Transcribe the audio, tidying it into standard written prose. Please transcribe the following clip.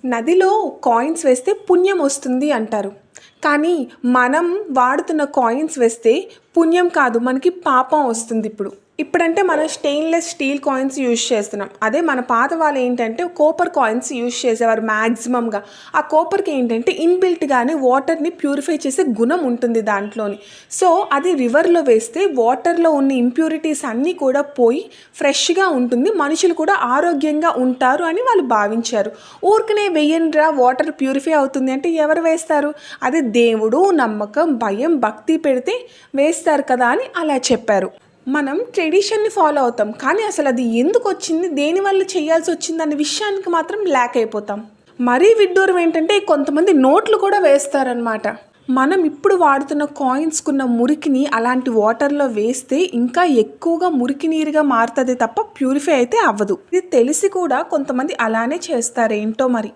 నదిలో కాయిన్స్ వేస్తే పుణ్యం వస్తుంది అంటారు. కానీ మనం వాడుతున్న కాయిన్స్ వేస్తే పుణ్యం కాదు, మనకి పాపం వస్తుంది. ఇప్పుడంటే మనం స్టెయిన్లెస్ స్టీల్ కాయిన్స్ యూజ్ చేస్తున్నాం. అదే మన పాత వాళ్ళు ఏంటంటే కాపర్ కాయిన్స్ యూజ్ చేసేవారు మ్యాక్సిమంగా. ఆ కాపర్కి ఏంటంటే ఇన్బిల్ట్గానే వాటర్ని ప్యూరిఫై చేసే గుణం ఉంటుంది దాంట్లోని. సో అది రివర్లో వేస్తే వాటర్లో ఉన్న ఇంప్యూరిటీస్ అన్నీ కూడా పోయి ఫ్రెష్గా ఉంటుంది, మనుషులు కూడా ఆరోగ్యంగా ఉంటారు అని వాళ్ళు భావించారు. ఊరికనే వెయ్యండ్రా వాటర్ ప్యూరిఫై అవుతుంది అంటే ఎవరు వేస్తారు? అదే దేవుడు, నమ్మకం, భయం, భక్తి పెడితే వేస్తారు కదా అని అలా చెప్పారు. మనం ట్రెడిషన్ని ఫాలో అవుతాం, కానీ అసలు అది ఎందుకు వచ్చింది, దేనివల్ల చేయాల్సి వచ్చింది అనే విషయానికి మాత్రం ల్యాక్ అయిపోతాం. మరీ విడ్డూరం ఏంటంటే కొంతమంది నోట్లు కూడా వేస్తారనమాట. మనం ఇప్పుడు వాడుతున్న కాయిన్స్కున్న మురికిని అలాంటి వాటర్లో వేస్తే ఇంకా ఎక్కువగా మురికి నీరుగా మారుతుంది తప్ప ప్యూరిఫై అయితే అవ్వదు. ఇది తెలిసి కూడా కొంతమంది అలానే చేస్తారు, ఏంటో మరి.